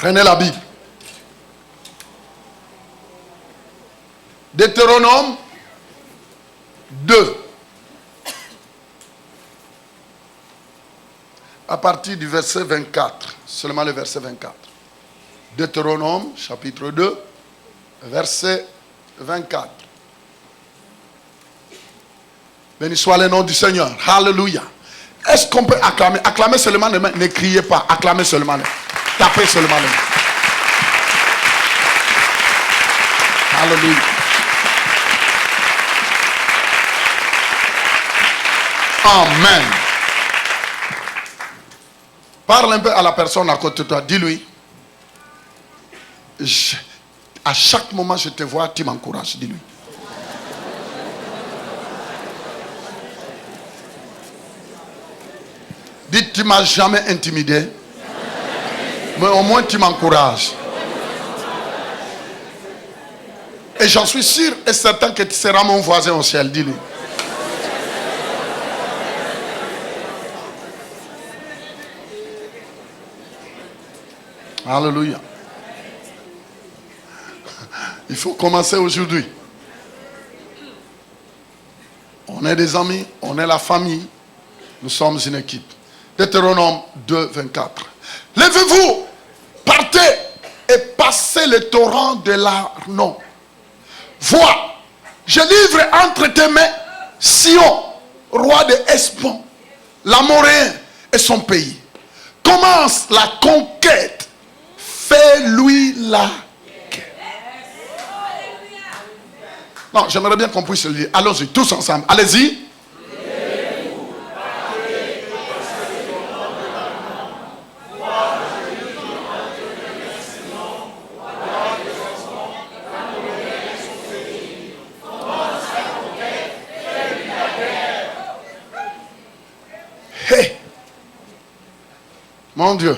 Prenez la Bible. Deutéronome 2. À partir du verset 24. Seulement le verset 24. Deutéronome chapitre 2, verset 24. Béni soit le nom du Seigneur. Alléluia. Est-ce qu'on peut acclamer? Acclamer seulement les mains. Ne criez pas. Acclamez seulement les mains. Tapez seulement les mains. Alléluia. Amen. Parle un peu à la personne à côté de toi. Dis-lui. À chaque moment je te vois, tu m'encourages. Dis-lui. Dis, tu ne m'as jamais intimidé. Mais au moins tu m'encourages. Et j'en suis sûr et certain que tu seras mon voisin au ciel. Dis-lui. Alléluia. Il faut commencer aujourd'hui. On est des amis, on est la famille, nous sommes une équipe. Deutéronome 2, 24. Levez-vous, partez et passez le torrent de l'Arnon. Vois, je livre entre tes mains Sion, roi de Hesbon, l'Amoréen et son pays. Commence la conquête, fais-lui la guerre. Non, j'aimerais bien qu'on puisse le lire. Allons-y, tous ensemble. Allez-y. Hey, mon Dieu,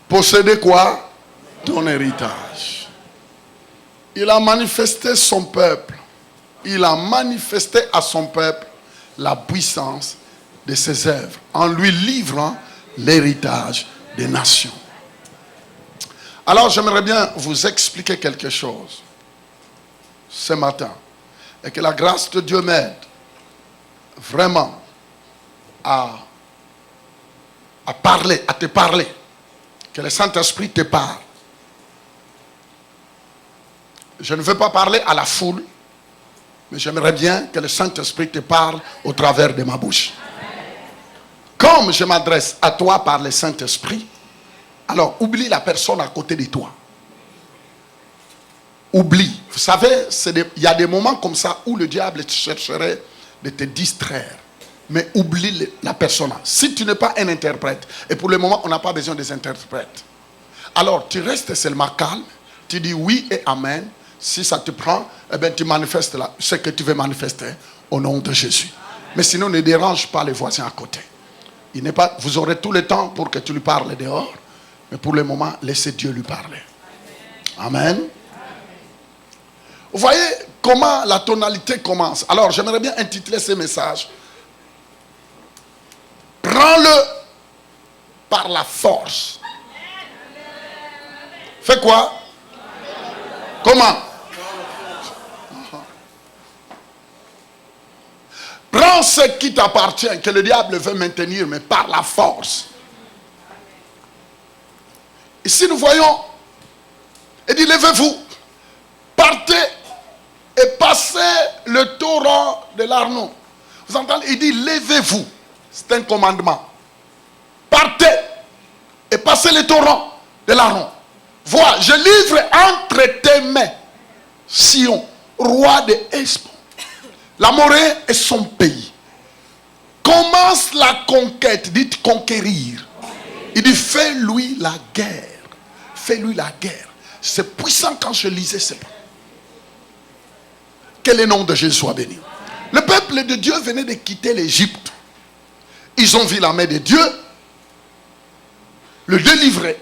posséder quoi? Ton héritage. Il a manifesté son peuple. Il a manifesté à son peuple la puissance de ses œuvres en lui livrant l'héritage des nations. Alors j'aimerais bien vous expliquer quelque chose ce matin et que la grâce de Dieu m'aide vraiment à parler, à te parler. Que le Saint-Esprit te parle. Je ne veux pas parler à la foule, mais j'aimerais bien que le Saint-Esprit te parle au travers de ma bouche. Comme je m'adresse à toi par le Saint-Esprit, alors oublie la personne à côté de toi. Oublie. Vous savez, il y a des moments comme ça où le diable chercherait de te distraire. Mais oublie la personne. Si tu n'es pas un interprète, et pour le moment on n'a pas besoin des interprètes, alors tu restes seulement calme, tu dis oui et amen. Si ça te prend, eh bien tu manifestes là, ce que tu veux manifester au nom de Jésus. Mais sinon ne dérange pas les voisins à côté. Vous aurez tout le temps pour que tu lui parles dehors, mais pour le moment laissez Dieu lui parler. Amen. Vous voyez comment la tonalité commence. Alors j'aimerais bien intituler ce message: prends-le par la force. Fais quoi? Comment? Prends ce qui t'appartient, que le diable veut maintenir, mais par la force. Ici nous voyons, il dit levez-vous, partez et passez le torrent de l'Arnon. Vous entendez? Il dit levez-vous. C'est un commandement. Partez et passez le torrent de l'Arnon. Vois, je livre entre tes mains Sion, roi de Hesbon, l'Amoréen et son pays. Commence la conquête. Dites conquérir. Il dit fais-lui la guerre. Fais-lui la guerre. C'est puissant quand je lisais ça. Que le nom de Jésus soit béni. Le peuple de Dieu venait de quitter l'Égypte. Ils ont vu la main de Dieu le délivrer.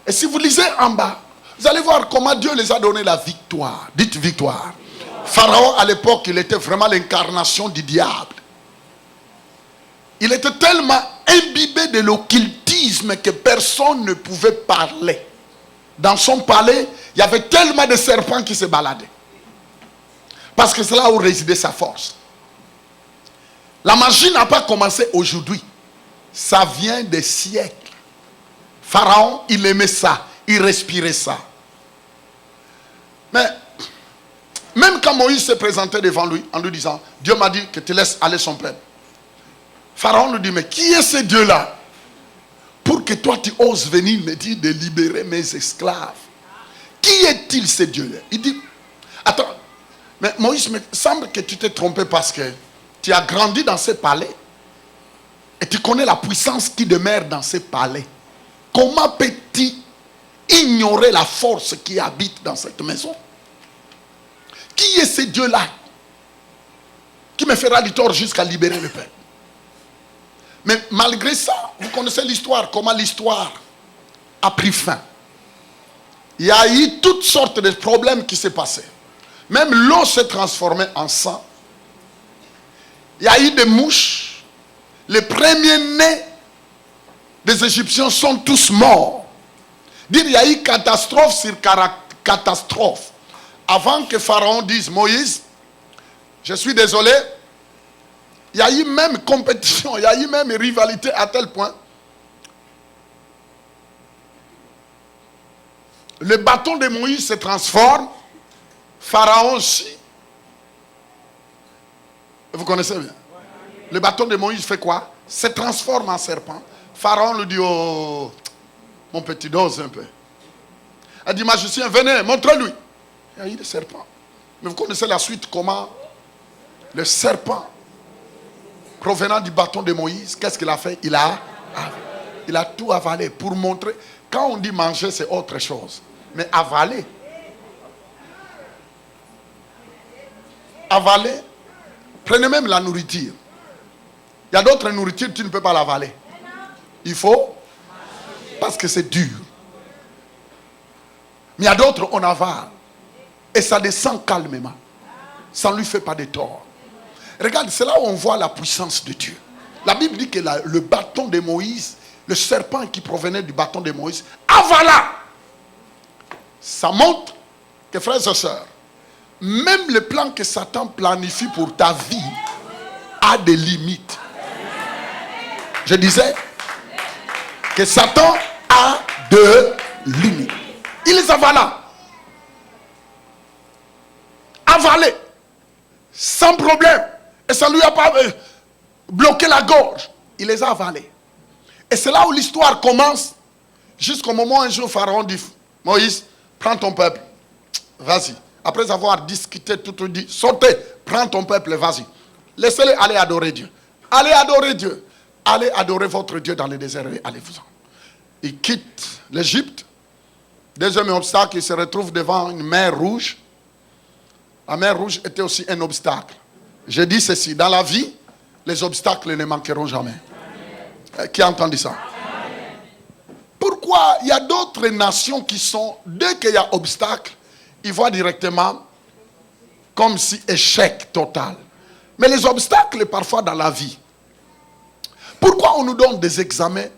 Et si vous lisez en bas, vous allez voir comment Dieu les a donné la victoire. Dites victoire. Pharaon à l'époque, il était vraiment l'incarnation du diable. Il était tellement imbibé de l'occultisme banditisme que personne ne pouvait parler. Dans son palais, il y avait tellement de serpents qui se baladaient. Parce que c'est là où résidait sa force. La magie n'a pas commencé aujourd'hui. Ça vient des siècles. Pharaon, il aimait ça. Il respirait ça. Mais, même quand Moïse se présentait devant lui, en lui disant, Dieu m'a dit que tu laisses aller son peuple. Pharaon lui dit, mais qui est ce Dieu-là? Pour que toi tu oses venir me dire de libérer mes esclaves. Qui est-il ce Dieu-là? Il dit, attends, mais Moïse, il semble que tu t'es trompé parce que tu as grandi dans ce palais. Et tu connais la puissance qui demeure dans ce palais. Comment peux-tu ignorer la force qui habite dans cette maison? Qui est ce Dieu-là qui me fera du tort jusqu'à libérer le peuple? Mais malgré ça, vous connaissez l'histoire, comment l'histoire a pris fin. Il y a eu toutes sortes de problèmes qui s'est passé. Même l'eau s'est transformée en sang. Il y a eu des mouches. Les premiers-nés des Égyptiens sont tous morts. Il y a eu catastrophe sur catastrophe. Avant que Pharaon dise, Moïse, je suis désolé, il y a eu même compétition, il y a eu même rivalité à tel point. Le bâton de Moïse se transforme, Pharaon aussi. Vous connaissez bien. Le bâton de Moïse fait quoi? Se transforme en serpent. Pharaon lui dit, oh, mon petit, dose un peu. Elle dit, magicien, venez, montrez-lui. Il y a eu des serpents. Mais vous connaissez la suite, comment le serpent, provenant du bâton de Moïse, qu'est-ce qu'il a fait? Il a tout avalé pour montrer. Quand on dit manger, c'est autre chose. Mais avaler. Avaler. Prenez même la nourriture. Il y a d'autres nourritures, tu ne peux pas l'avaler. Il faut. Parce que c'est dur. Mais il y a d'autres, on avale. Et ça descend calmement. Ça ne lui fait pas de tort. Regarde, c'est là où on voit la puissance de Dieu. La Bible dit que le bâton de Moïse, le serpent qui provenait du bâton de Moïse, avala. Ça montre que, frères et sœurs, même le plan que Satan planifie pour ta vie a des limites. Je disais que Satan a des limites. Il les avala. Avalé. Sans problème. Et ça ne lui a pas bloqué la gorge. Il les a avalés. Et c'est là où l'histoire commence. Jusqu'au moment où un jour Pharaon dit, Moïse, prends ton peuple. Vas-y. Après avoir discuté, tout dit, sortez, prends ton peuple, vas-y. Laissez-les aller adorer Dieu. Allez adorer Dieu. Allez adorer votre Dieu dans le désert et allez-vous-en. Il quitte l'Égypte. Deuxième obstacle, il se retrouve devant une mer rouge. La mer rouge était aussi un obstacle. Je dis ceci, dans la vie, les obstacles ne manqueront jamais. Qui a entendu ça? Pourquoi il y a d'autres nations qui sont, dès qu'il y a obstacle, ils voient directement comme si échec total. Mais les obstacles, parfois dans la vie, pourquoi on nous donne des examens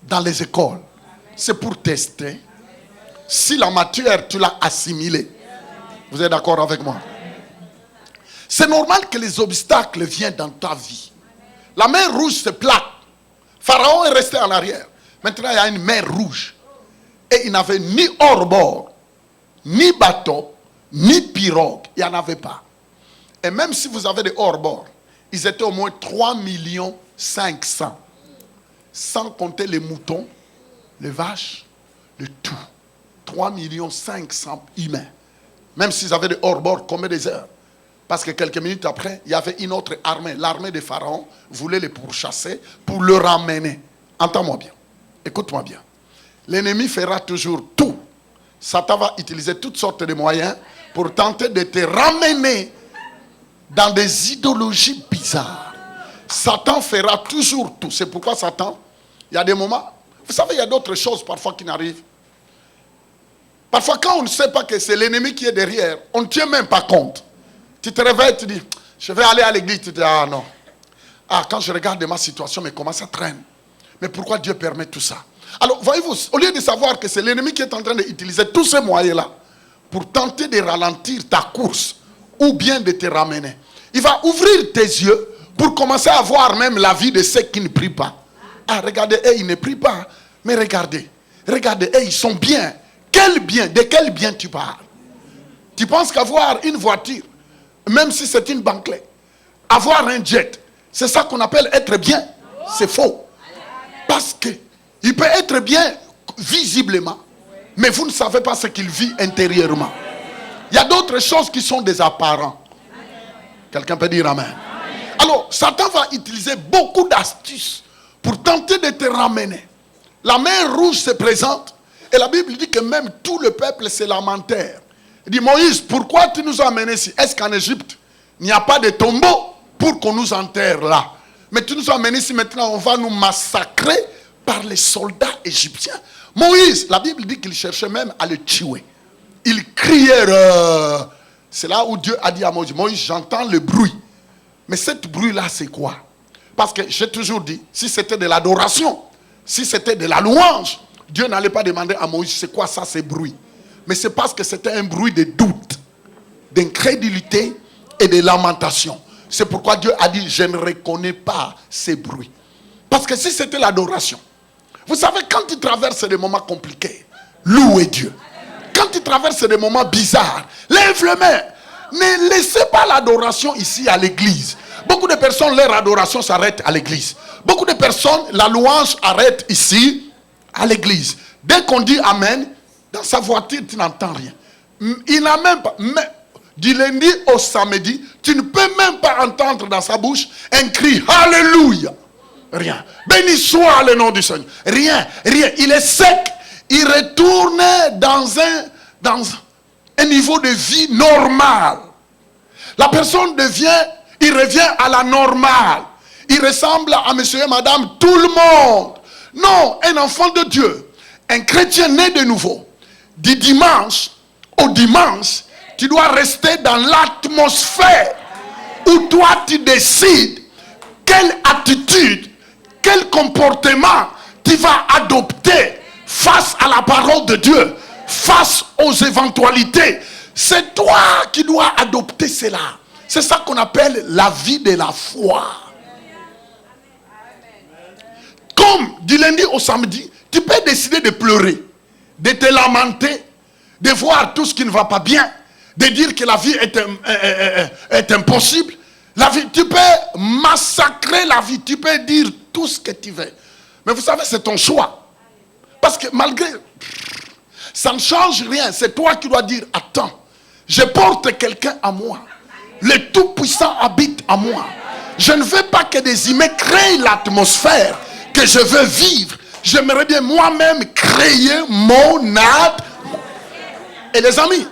dans les écoles? C'est pour tester si la matière, tu l'as assimilée. Vous êtes d'accord avec moi? C'est normal que les obstacles viennent dans ta vie. La mer rouge se plaque. Pharaon est resté en arrière. Maintenant, il y a une mer rouge. Et il n'avait ni hors-bord, ni bateau, ni pirogue. Il n'y en avait pas. Et même si vous avez des hors-bord, ils étaient au moins 3 500 000. Sans compter les moutons, les vaches, le tout. 3 500 000 humains. Même s'ils avaient des hors-bord, combien des heures? Parce que quelques minutes après, il y avait une autre armée. L'armée de Pharaon voulait les pourchasser pour le ramener. Entends-moi bien. Écoute-moi bien. L'ennemi fera toujours tout. Satan va utiliser toutes sortes de moyens pour tenter de te ramener dans des idéologies bizarres. Satan fera toujours tout. C'est pourquoi Satan, il y a des moments... Vous savez, il y a d'autres choses parfois qui n'arrivent. Parfois, quand on ne sait pas que c'est l'ennemi qui est derrière, on ne tient même pas compte. Tu te réveilles, tu dis, je vais aller à l'église. Tu te dis, ah non. Ah, quand je regarde ma situation, mais comment ça traîne? Mais pourquoi Dieu permet tout ça? Alors, voyez-vous, au lieu de savoir que c'est l'ennemi qui est en train d'utiliser tous ces moyens-là pour tenter de ralentir ta course ou bien de te ramener, il va ouvrir tes yeux pour commencer à voir même la vie de ceux qui ne prient pas. Ah, regardez, ils ne prient pas. Mais regardez, ils sont bien. Quel bien? De quel bien tu parles? Tu penses qu'avoir une voiture, même si c'est une banquette, avoir un jet, c'est ça qu'on appelle être bien? C'est faux. Parce que il peut être bien visiblement, mais vous ne savez pas ce qu'il vit intérieurement. Il y a d'autres choses qui sont des apparents. Quelqu'un peut dire amen. Alors, Satan va utiliser beaucoup d'astuces pour tenter de te ramener. La mer rouge se présente et la Bible dit que même tout le peuple se lamentèrent. Il dit, Moïse, pourquoi tu nous as amenés ici? Est-ce qu'en Égypte, il n'y a pas de tombeau pour qu'on nous enterre là? Mais tu nous as amenés ici, maintenant on va nous massacrer par les soldats égyptiens. Moïse, la Bible dit qu'il cherchait même à le tuer. Ils crièrent. C'est là où Dieu a dit à Moïse, Moïse, j'entends le bruit. Mais cette bruit-là, c'est quoi? Parce que j'ai toujours dit, si c'était de l'adoration, si c'était de la louange, Dieu n'allait pas demander à Moïse, c'est quoi ça, ces bruits? Mais c'est parce que c'était un bruit de doute, d'incrédulité et de lamentation. C'est pourquoi Dieu a dit, je ne reconnais pas ces bruits. Parce que si c'était l'adoration, vous savez, quand tu traverses des moments compliqués, louez Dieu. Quand tu traverses des moments bizarres, lève les mains. Ne laissez pas l'adoration ici à l'église. Beaucoup de personnes, leur adoration s'arrête à l'église. Beaucoup de personnes, la louange arrête ici à l'église. Dès qu'on dit Amen, dans sa voiture, tu n'entends rien. Il n'a même pas... Du lundi au samedi, tu ne peux même pas entendre dans sa bouche un cri Alléluia. Rien. Béni soit le nom du Seigneur. Rien. Il est sec. Il retourne dans un niveau de vie normal. La personne il revient à la normale. Il ressemble à monsieur et madame tout le monde. Non, un enfant de Dieu, un chrétien né de nouveau, du dimanche au dimanche, tu dois rester dans l'atmosphère où toi tu décides quelle attitude, quel comportement tu vas adopter face à la parole de Dieu, face aux éventualités. C'est toi qui dois adopter cela. C'est ça qu'on appelle la vie de la foi. Comme du lundi au samedi, tu peux décider de pleurer, de te lamenter, de voir tout ce qui ne va pas bien, de dire que la vie est impossible. La vie, tu peux massacrer la vie, tu peux dire tout ce que tu veux. Mais vous savez, c'est ton choix. Parce que malgré, ça ne change rien. C'est toi qui dois dire, attends, je porte quelqu'un à moi. Le Tout-Puissant habite en moi. Je ne veux pas que des humains créent l'atmosphère que je veux vivre. J'aimerais bien moi-même créer mon atmosphère. Et les amis,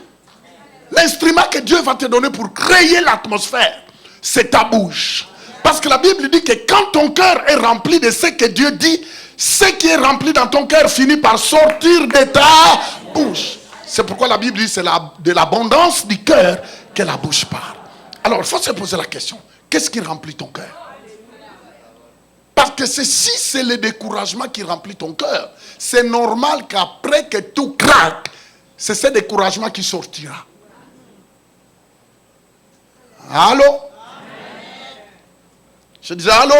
l'instrument que Dieu va te donner pour créer l'atmosphère, c'est ta bouche. Parce que la Bible dit que quand ton cœur est rempli de ce que Dieu dit, ce qui est rempli dans ton cœur finit par sortir de ta bouche. C'est pourquoi la Bible dit c'est de l'abondance du cœur que la bouche parle. Alors il faut se poser la question, qu'est-ce qui remplit ton cœur? Parce que si c'est le découragement qui remplit ton cœur, c'est normal qu'après que tout craque, c'est ce découragement qui sortira. Allô? Je disais allô?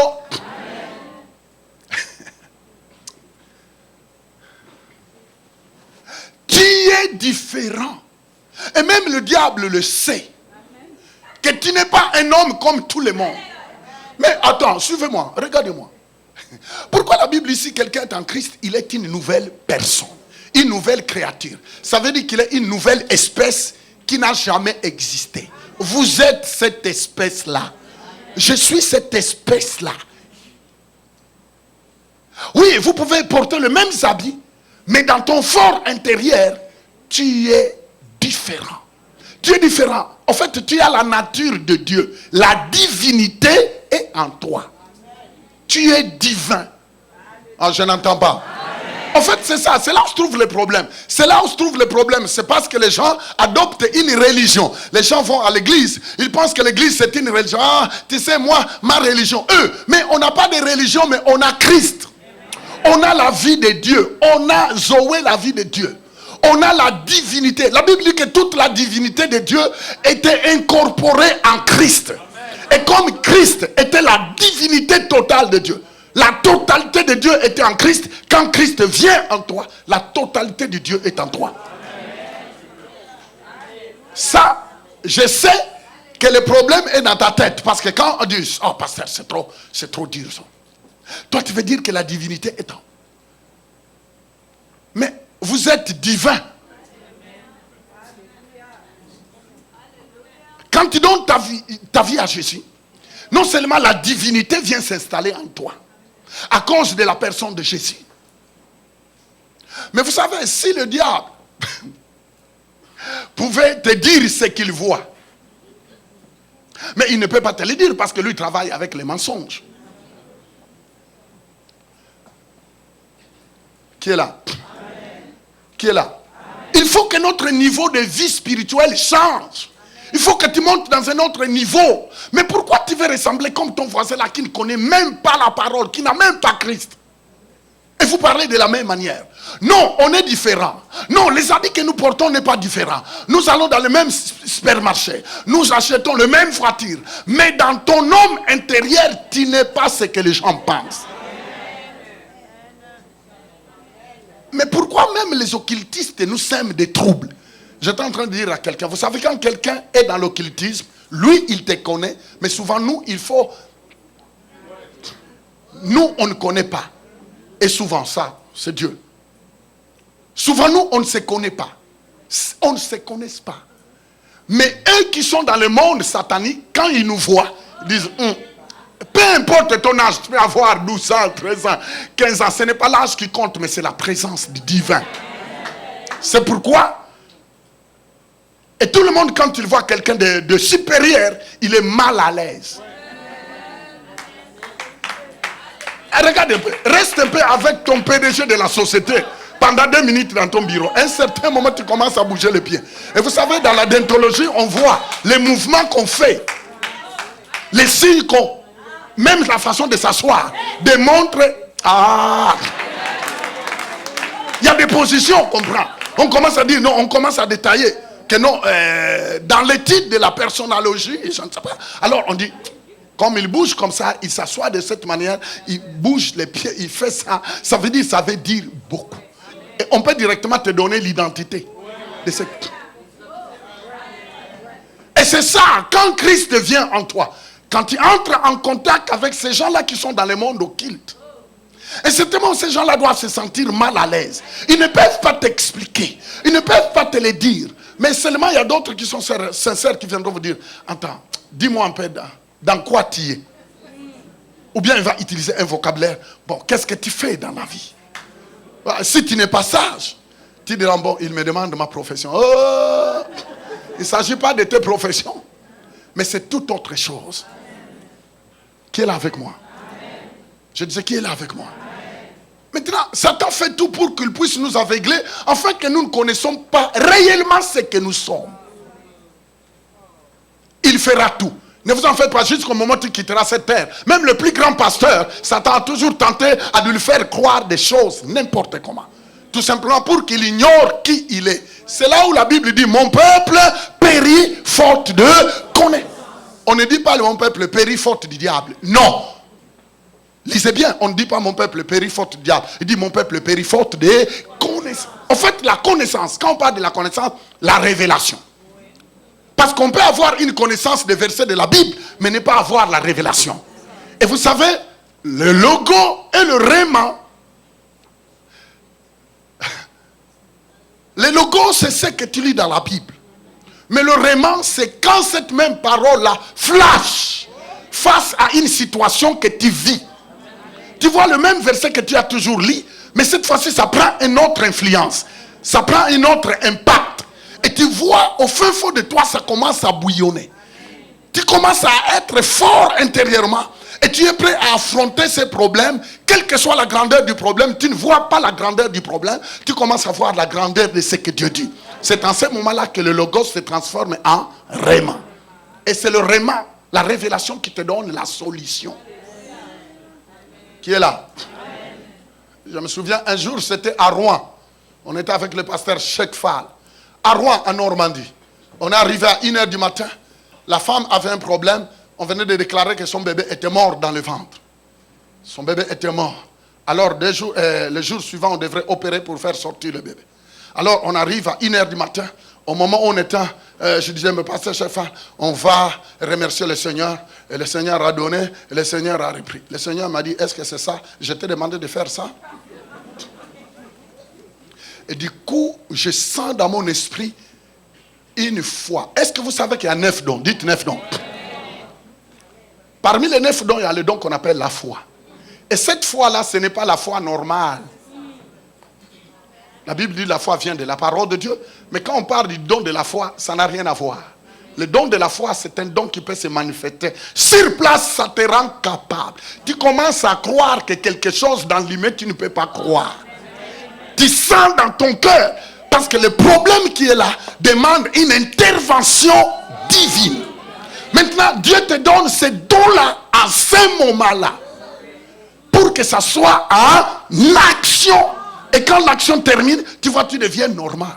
Tu es différent. Et même le diable le sait. Que tu n'es pas un homme comme tout le monde. Mais attends, suivez-moi, regardez-moi. Pourquoi la Bible ici, quelqu'un est en Christ, il est une nouvelle personne, une nouvelle créature. Ça veut dire qu'il est une nouvelle espèce qui n'a jamais existé. Vous êtes cette espèce-là. Je suis cette espèce-là. Oui, vous pouvez porter le même habit, mais dans ton fort intérieur, tu es différent. Tu es différent. En fait, tu as la nature de Dieu. La divinité est en toi. Tu es divin. Ah, je n'entends pas. En fait, c'est ça. C'est là où se trouve le problème. C'est là où se trouve le problème. C'est parce que les gens adoptent une religion. Les gens vont à l'église. Ils pensent que l'église, c'est une religion. Ah, tu sais, moi, ma religion. Eux, mais on n'a pas de religion, mais on a Christ. On a la vie de Dieu. On a Zoé, la vie de Dieu. On a la divinité. La Bible dit que toute la divinité de Dieu était incorporée en Christ. Et comme Christ était la divinité totale de Dieu, la totalité de Dieu était en Christ. Quand Christ vient en toi, la totalité de Dieu est en toi. Ça, je sais que le problème est dans ta tête. Parce que quand on dit, oh pasteur, c'est trop dur ça. Toi, tu veux dire que la divinité est en. Mais vous êtes divin. Quand tu donnes ta vie à Jésus, non seulement la divinité vient s'installer en toi, à cause de la personne de Jésus. Mais vous savez, si le diable pouvait te dire ce qu'il voit, mais il ne peut pas te le dire parce que lui travaille avec les mensonges. Qui est là? Amen. Qui est là? Amen. Il faut que notre niveau de vie spirituelle change. Il faut que tu montes dans un autre niveau. Mais pourquoi tu veux ressembler comme ton voisin là qui ne connaît même pas la parole, qui n'a même pas Christ? Et vous parlez de la même manière. Non, on est différents. Non, les habits que nous portons n'est pas différent. Nous allons dans le même supermarché. Nous achetons le même voiture. Mais dans ton homme intérieur, tu n'es pas ce que les gens pensent. Mais pourquoi même les occultistes nous sèment des troubles? J'étais en train de dire à quelqu'un, vous savez, quand quelqu'un est dans l'occultisme, lui, il te connaît, mais souvent, nous, nous, on ne connaît pas. Et souvent, ça, c'est Dieu. Souvent, nous, on ne se connaît pas. On ne se connaît pas. Mais eux qui sont dans le monde satanique, quand ils nous voient, ils disent, peu importe ton âge, tu peux avoir 12 ans, 13 ans, 15 ans, ce n'est pas l'âge qui compte, mais c'est la présence du divin. C'est pourquoi, et tout le monde, quand il voit quelqu'un de supérieur, il est mal à l'aise. Et regarde un peu, reste un peu avec ton PDG de la société pendant 2 minutes dans ton bureau. À un certain moment, tu commences à bouger les pieds. Et vous savez, dans la déontologie, on voit les mouvements qu'on fait, les signes qu'on... Même la façon de s'asseoir démontre. Il y a des positions qu'on prend. On commence à dire non, on commence à détailler que non, dans l'étude de la personnologie, je ne sais pas. Alors on dit, comme il bouge comme ça, il s'assoit de cette manière, il bouge les pieds, il fait ça. Ça veut dire beaucoup. Et on peut directement te donner l'identité de cette. Et c'est ça, quand Christ vient en toi. Quand tu entres en contact avec ces gens-là qui sont dans le monde occulte, et certainement ces gens-là doivent se sentir mal à l'aise. Ils ne peuvent pas t'expliquer, ils ne peuvent pas te le dire. Mais seulement il y a d'autres qui sont sincères qui viendront vous dire, attends, dis-moi un peu dans quoi tu es. Ou bien il va utiliser un vocabulaire, bon, qu'est-ce que tu fais dans la vie? Si tu n'es pas sage, tu diras, bon, il me demande ma profession. Oh, il ne s'agit pas de tes professions, mais c'est toute autre chose. Qui est là avec moi? Amen. Je disais, qui est là avec moi? Amen. Maintenant, Satan fait tout pour qu'il puisse nous aveugler, afin que nous ne connaissons pas réellement ce que nous sommes. Il fera tout. Ne vous en faites pas, jusqu'au moment où tu quitteras cette terre. Même le plus grand pasteur, Satan a toujours tenté à lui faire croire des choses, n'importe comment. Tout simplement pour qu'il ignore qui il est. C'est là où la Bible dit, mon peuple périt faute de connaissance. On ne dit pas mon peuple périt faute du diable. Non. Lisez bien, on ne dit pas mon peuple périt faute du diable. Il dit mon peuple périt faute de connaissance. En fait, la connaissance, quand on parle de la connaissance, la révélation. Parce qu'on peut avoir une connaissance des versets de la Bible, mais ne pas avoir la révélation. Et vous savez, le logo et le réma. Le logo, c'est ce que tu lis dans la Bible. Mais le réma, c'est quand cette même parole-là flash face à une situation que tu vis. Tu vois le même verset que tu as toujours lu, mais cette fois-ci, ça prend une autre influence. Ça prend un autre impact. Et tu vois, au fin fond de toi, ça commence à bouillonner. Tu commences à être fort intérieurement. Et tu es prêt à affronter ces problèmes. Quelle que soit la grandeur du problème, tu ne vois pas la grandeur du problème. Tu commences à voir la grandeur de ce que Dieu dit. C'est en ce moment-là que le logos se transforme en réma. Et c'est le réma, la révélation qui te donne la solution. Qui est là? Je me souviens, un jour, c'était à Rouen. On était avec le pasteur Cheikh Fall. À Rouen, en Normandie. On est arrivé à 1h du matin. La femme avait un problème. On venait de déclarer que son bébé était mort dans le ventre. Son bébé était mort. Alors, le jour suivant, on devrait opérer pour faire sortir le bébé. Alors, on arrive à 1h du matin. Au moment où on était, je disais, mais pasteur Cheikh Fall, on va remercier le Seigneur. Et le Seigneur a donné, et le Seigneur a repris. Le Seigneur m'a dit, est-ce que c'est ça? Je t'ai demandé de faire ça. Et du coup, je sens dans mon esprit une foi. Est-ce que vous savez qu'il y a 9 dons? Dites 9 dons. Parmi les 9 dons, il y a le don qu'on appelle la foi. Et cette foi-là, ce n'est pas la foi normale. La Bible dit que la foi vient de la parole de Dieu. Mais quand on parle du don de la foi, ça n'a rien à voir. Le don de la foi, c'est un don qui peut se manifester. Sur place, ça te rend capable. Tu commences à croire que quelque chose dans l'humain, tu ne peux pas croire. Tu sens dans ton cœur. Parce que le problème qui est là demande une intervention divine. Maintenant, Dieu te donne ces dons-là à ce moment-là. Pour que ça soit en action. Et quand l'action termine, tu vois, tu deviens normal.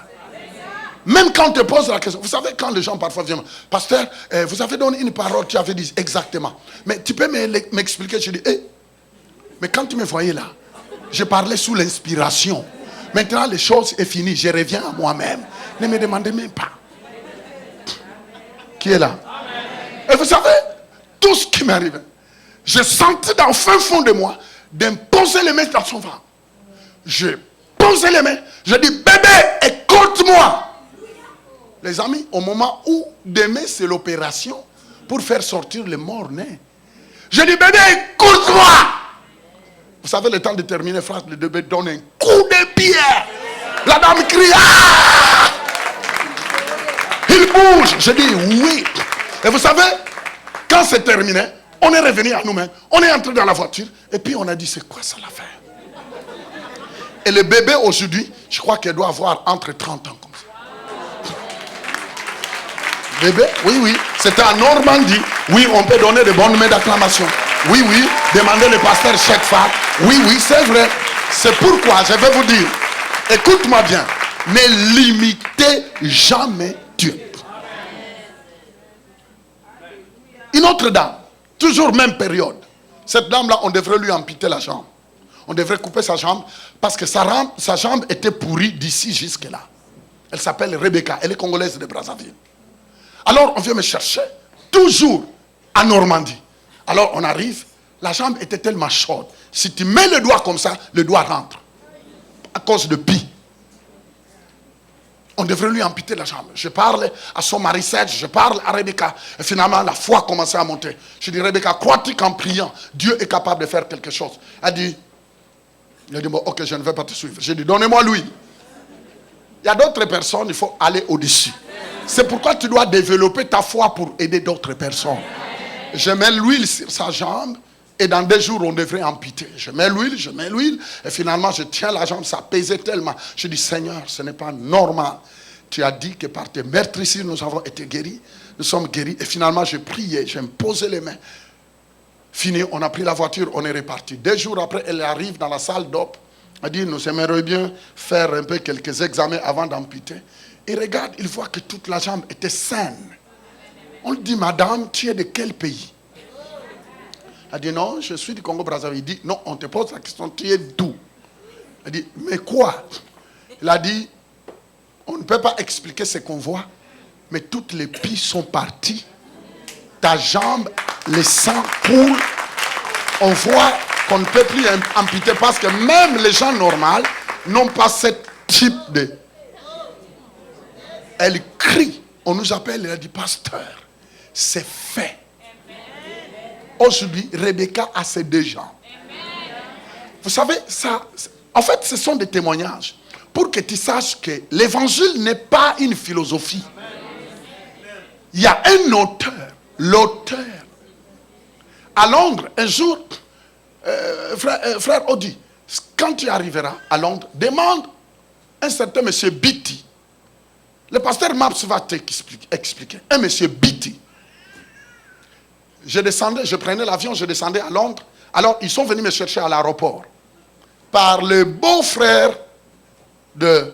Même quand on te pose la question. Vous savez, quand les gens parfois viennent, pasteur, vous avez donné une parole, tu avais dit exactement. Mais tu peux m'expliquer? Je dis, mais quand tu me voyais là, je parlais sous l'inspiration. Maintenant, les choses sont finies. Je reviens à moi-même. Ne me demandez même pas. Qui est là? Et vous savez, tout ce qui m'arrive, je sentais dans le fin fond de moi d'imposer les mains dans son ventre. Je posais les mains. Je dis, bébé, écoute-moi. Les amis, au moment où demain c'est l'opération pour faire sortir le mort-né. Je dis, bébé, écoute-moi. Vous savez, le temps de terminer phrase, le bébé donne un coup de pied. La dame crie, ah! Il bouge. Je dis, oui. Et vous savez, quand c'est terminé, on est revenu à nous-mêmes. On est entré dans la voiture. Et puis on a dit, c'est quoi ça l'affaire? Et le bébé aujourd'hui, je crois qu'elle doit avoir entre 30 ans comme ça. Bébé, oui. C'était en Normandie. Oui, on peut donner de bonnes mains d'acclamation. Oui. Demandez le pasteur Cheikh Fall. Oui, c'est vrai. C'est pourquoi je vais vous dire, écoute-moi bien, ne limitez jamais Dieu. Une autre dame, toujours même période. Cette dame-là, on devrait lui amputer la jambe. On devrait couper sa jambe parce que sa jambe était pourrie d'ici jusque-là. Elle s'appelle Rebecca. Elle est congolaise de Brazzaville. Alors, on vient me chercher, toujours en Normandie. Alors, on arrive. La jambe était tellement chaude. Si tu mets le doigt comme ça, le doigt rentre. À cause de pie. On devrait lui amputer la jambe. Je parle à son mari Serge, je parle à Rebecca. Et finalement, la foi commençait à monter. Je dis, Rebecca, crois-tu qu'en priant, Dieu est capable de faire quelque chose? Elle dit, bon, ok, je ne vais pas te suivre. J'ai dit, donnez-moi l'huile. Il y a d'autres personnes, il faut aller au-dessus. C'est pourquoi tu dois développer ta foi pour aider d'autres personnes. Je mets l'huile sur sa jambe. Et dans 2 jours, on devrait amputer. Je mets l'huile. Et finalement, je tiens la jambe. Ça pesait tellement. Je dis, Seigneur, ce n'est pas normal. Tu as dit que par tes meurtrissures, nous avons été guéris. Nous sommes guéris. Et finalement, je priais. Je me posais les mains. Fini, on a pris la voiture, on est reparti. 2 jours après, elle arrive dans la salle d'op. Elle dit, nous aimerions bien faire un peu quelques examens avant d'amputer. Et regarde, il voit que toute la jambe était saine. On lui dit, madame, tu es de quel pays? Elle dit, non, je suis du Congo-Brazzaville. Il dit, non, on te pose la question, tu es d'où? Elle dit, mais quoi? Il a dit, on ne peut pas expliquer ce qu'on voit, mais toutes les pieds sont parties. Ta jambe, le sang coule. On voit qu'on ne peut plus amputer parce que même les gens normaux n'ont pas ce type de... Elle crie. On nous appelle, elle a dit, pasteur, c'est fait. Aujourd'hui, Rebecca a ses 2 jambes. Vous savez, ça, en fait, ce sont des témoignages pour que tu saches que l'évangile n'est pas une philosophie. Il y a un auteur, l'auteur. À Londres, un jour, frère Audi, quand tu arriveras à Londres, demande un certain monsieur Beatty. Le pasteur Maps va t'expliquer. Un monsieur Beatty. Je prenais l'avion, je descendais à Londres. Alors, ils sont venus me chercher à l'aéroport. par le beau-frère de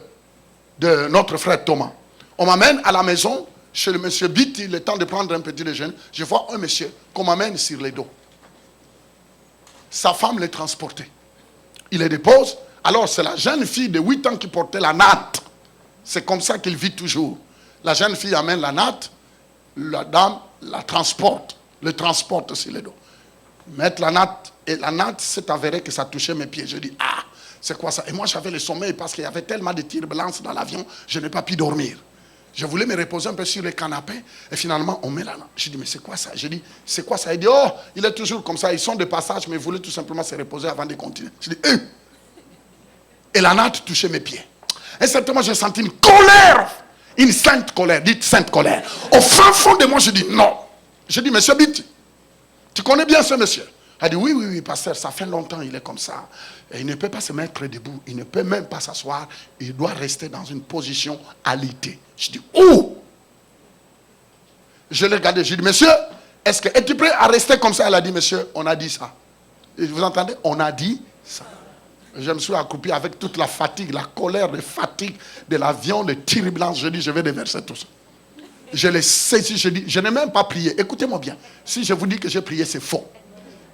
notre frère Thomas. On m'amène à la maison, chez le monsieur Bitti, le temps de prendre un petit déjeuner. Je vois un monsieur qu'on m'amène sur les dos. Sa femme le transportait. Il le dépose. Alors c'est la jeune fille de 8 ans qui portait la natte. C'est comme ça qu'il vit toujours. La jeune fille amène la natte. La dame la transporte. Le transporte sur les dos. Mettre la natte. Et la natte s'est avéré que ça touchait mes pieds. Je dis, ah, c'est quoi ça? Et moi j'avais le sommeil parce qu'il y avait tellement de turbulences dans l'avion. Je n'ai pas pu dormir. Je voulais me reposer un peu sur le canapé. Et finalement, on met la natte. Je dis, mais c'est quoi ça? Je dis, c'est quoi ça? Il dit, oh, il est toujours comme ça. Ils sont de passage, mais ils voulaient tout simplement se reposer avant de continuer. Je dis, Et la natte touchait mes pieds. Et certainement, j'ai senti une colère. Une sainte colère. Dites sainte colère. Au fin fond de moi, je dis, non. Je dis, monsieur Bitti, tu connais bien ce monsieur? Elle dit, oui, pasteur, ça fait longtemps, il est comme ça. Et il ne peut pas se mettre debout. Il ne peut même pas s'asseoir. Il doit rester dans une position alitée. Je dis, où? Je l'ai regardé. Je dis, monsieur, es-tu prêt à rester comme ça? Elle a dit, monsieur, on a dit ça. Et vous entendez? On a dit ça. Je me suis accroupi avec toute la fatigue, la colère, la fatigue de l'avion, le turbulence. Je dis, je vais déverser tout ça. Je l'ai saisi, je dis, je n'ai même pas prié. Écoutez-moi bien. Si je vous dis que j'ai prié, c'est faux.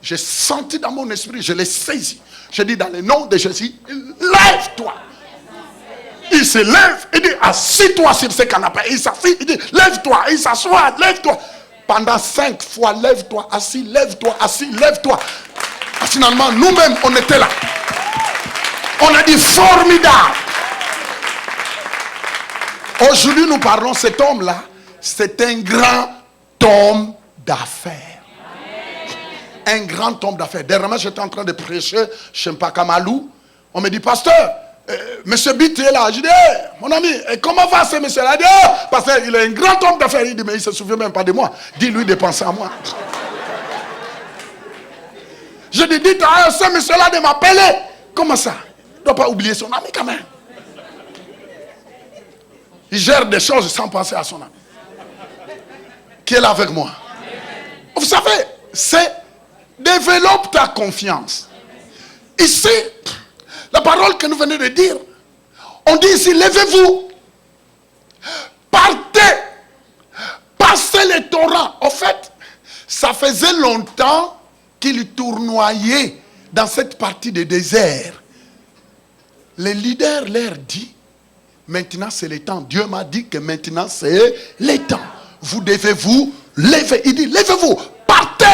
J'ai senti dans mon esprit, je l'ai saisi. Je dis, dans le nom de Jésus, lève-toi. Il se lève, il dit, assis-toi sur ce canapé. Il s'assit, il dit, lève-toi. Il s'assoit, lève-toi. Pendant 5 fois, lève-toi, assis, lève-toi, assis, lève-toi. Et finalement, nous-mêmes, on était là. On a dit, formidable. Aujourd'hui, nous parlons, cet homme-là, c'est un grand homme d'affaires. Un grand homme d'affaires. Dernièrement, j'étais en train de prêcher chez Mpakamalou. On me dit, pasteur, monsieur Bitti est là. Je dis, mon ami, comment va ce monsieur-là? Il dit, pasteur, il est un grand homme d'affaires. Il dit, mais il ne se souvient même pas de moi. Dis-lui de penser à moi. Je dis, dites à ce monsieur-là de m'appeler. Comment ça? Il ne doit pas oublier son ami quand même. Il gère des choses sans penser à son ami. Qui est là avec moi? Vous savez, c'est développe ta confiance. Ici, la parole que nous venons de dire, on dit ici, levez-vous, partez, passez les torrents. En fait, ça faisait longtemps qu'il tournoyait dans cette partie de désert. Le leader leur dit, maintenant c'est le temps. Dieu m'a dit que maintenant c'est le temps. Vous devez vous lever. Il dit, levez-vous, partez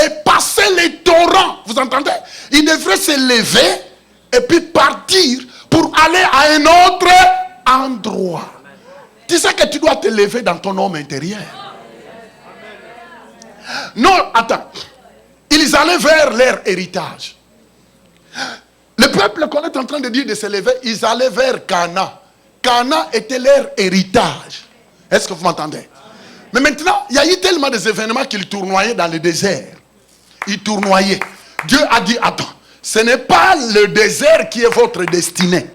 et passez les torrents. Vous entendez? Il devrait se lever et puis partir pour aller à un autre endroit. Tu sais que tu dois te lever dans ton homme intérieur. Non, attends. Ils allaient vers leur héritage. Le peuple qu'on est en train de dire de se lever, ils allaient vers Cana. Cana était leur héritage. Est-ce que vous m'entendez? Mais maintenant, il y a eu tellement d'événements qu'ils tournoyaient dans le désert. Ils tournoyaient. Dieu a dit, attends, ce n'est pas le désert qui est votre destinée.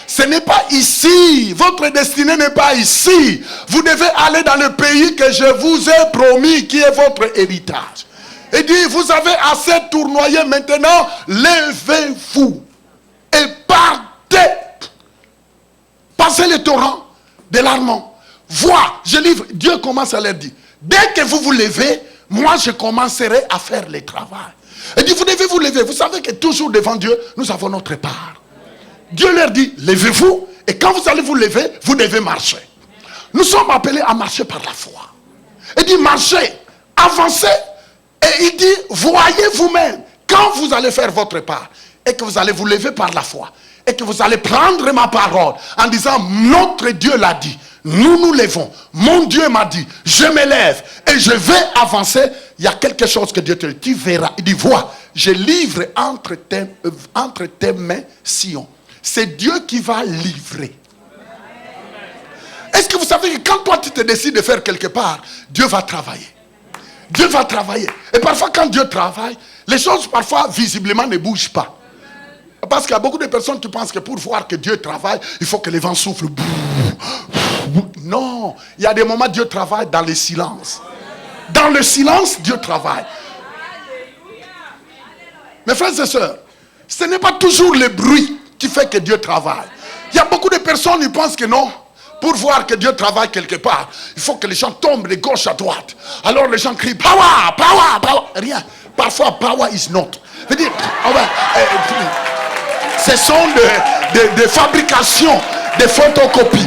Ce n'est pas ici. Votre destinée n'est pas ici. Vous devez aller dans le pays que je vous ai promis, qui est votre héritage. Il dit, vous avez assez tournoyé maintenant, levez-vous et partez. Passez le torrent de l'Arnon. Vois, je livre. Dieu commence à leur dire, dès que vous vous levez, moi je commencerai à faire le travail. Il dit, vous devez vous lever. Vous savez que toujours devant Dieu, nous avons notre part. Dieu leur dit, levez-vous, et quand vous allez vous lever, vous devez marcher. Nous sommes appelés à marcher par la foi. Il dit, marchez, avancez, et il dit, voyez vous-même, quand vous allez faire votre part, et que vous allez vous lever par la foi, et que vous allez prendre ma parole, en disant, notre Dieu l'a dit, nous nous levons, mon Dieu m'a dit, je me lève, et je vais avancer, il y a quelque chose que Dieu te dit, tu verras, il dit, vois, je livre entre tes mains Sion. C'est Dieu qui va livrer. Est-ce que vous savez que quand toi tu te décides de faire quelque part, Dieu va travailler. Dieu va travailler. Et parfois quand Dieu travaille, les choses parfois visiblement ne bougent pas. Parce qu'il y a beaucoup de personnes qui pensent que pour voir que Dieu travaille, il faut que les vents soufflent. Non, il y a des moments Dieu travaille dans le silence. Dans le silence, Dieu travaille. Mes frères et sœurs, Ce n'est pas toujours le bruit qui fait que Dieu travaille. Il y a beaucoup de personnes qui pensent que non. Pour voir que Dieu travaille quelque part, il faut que les gens tombent de gauche à droite. Alors les gens crient power, power, power. Rien. Parfois, power is not. Je veux dire, ce sont des fabrications, des photocopies.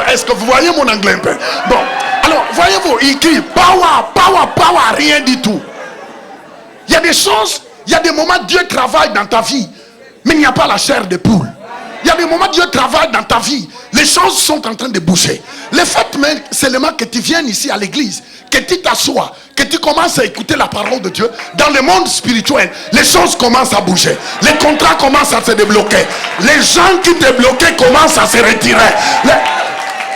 Est-ce que vous voyez mon anglais un peu? Bon, alors, voyez-vous, il crie power, power, power, rien du tout. Il y a des choses, il y a des moments Dieu travaille dans ta vie, mais il n'y a pas la chair de poule. Il y a des moments Dieu travaille dans ta vie, les choses sont en train de bouger. Le fait même seulement que tu viennes ici à l'église, que tu t'assois, que tu commences à écouter la parole de Dieu, dans le monde spirituel, les choses commencent à bouger. Les contrats commencent à se débloquer. Les gens qui te bloquaient commencent à se retirer.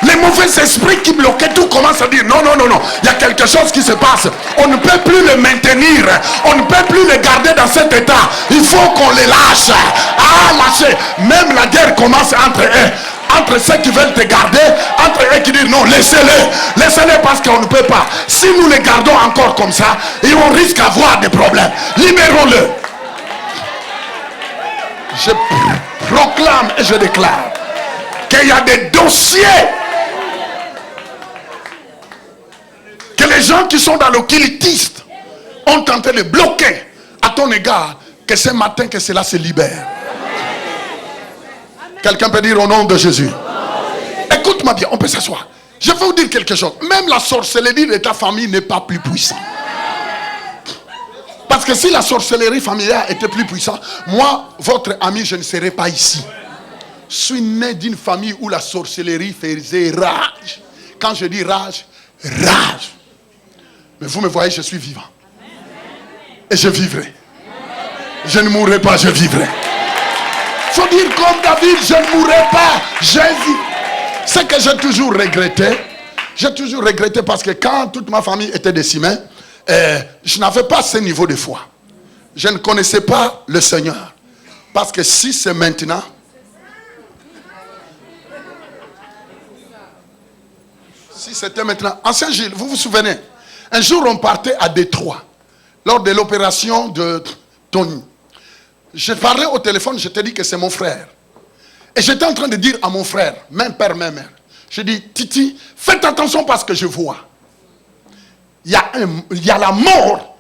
Les mauvais esprits qui bloquaient tout commencent à dire non, non, non, non. Il y a quelque chose qui se passe. On ne peut plus le maintenir. On ne peut plus le garder dans cet état. Il faut qu'on les lâche. Ah, lâcher. Même la guerre commence entre eux. Entre ceux qui veulent te garder, entre eux qui disent non, laissez-les. Laissez-les parce qu'on ne peut pas. Si nous les gardons encore comme ça, et on risque d'avoir des problèmes. Libérons-le. Je proclame et je déclare qu'il y a des dossiers que les gens qui sont dans l'occultiste ont tenté de bloquer à ton égard, que ce matin que cela se libère. Quelqu'un peut dire au nom de Jésus. Écoute-moi bien, on peut s'asseoir. Je vais vous dire quelque chose. Même la sorcellerie de ta famille n'est pas plus puissante. Parce que si la sorcellerie familiale était plus puissante, moi, votre ami, je ne serais pas ici. Je suis né d'une famille où la sorcellerie faisait rage. Quand je dis rage, rage. Mais vous me voyez, je suis vivant. Et je vivrai. Je ne mourrai pas, je vivrai. Il faut dire comme David, je ne mourrai pas, je vis. C'est que j'ai toujours regretté. J'ai toujours regretté parce que quand toute ma famille était décimée, je n'avais pas ce niveau de foi. Je ne connaissais pas le Seigneur. Parce que si c'est maintenant, si c'était maintenant, Ancien Gilles, vous vous souvenez, un jour on partait à Détroit, lors de l'opération de Tony. Je parlais au téléphone, je te dis que c'est mon frère. Et j'étais en train de dire à mon frère, même père, même mère, je dis, Titi, faites attention parce que je vois. Il y a la mort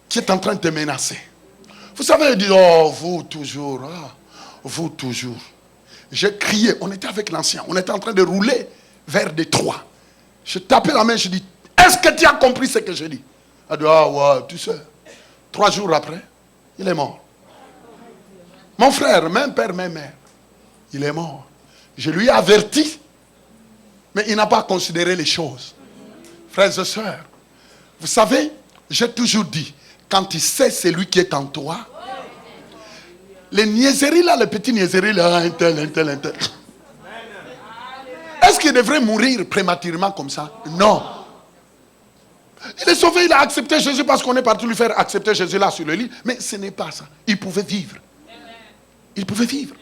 qui est en train de te menacer. Vous savez, il dit, oh, vous toujours, vous toujours. J'ai crié, on était avec l'ancien, on était en train de rouler vers Détroit. Je tapais la main, je dis, est-ce que tu as compris ce que je dis? Elle dit, ah ouais, tu sais. 3 jours après, il est mort. Mon frère, même père, même mère, il est mort. Je lui ai averti, mais il n'a pas considéré les choses. Frères et sœurs, vous savez, j'ai toujours dit, quand tu sais celui qui est en toi, les niaiseries là, les petites niaiseries là, un tel. Est-ce qu'il devrait mourir prématurément comme ça? Non. Il est sauvé, il a accepté Jésus parce qu'on est parti lui faire accepter Jésus là sur le lit. Mais ce n'est pas ça. Il pouvait vivre. Il pouvait vivre.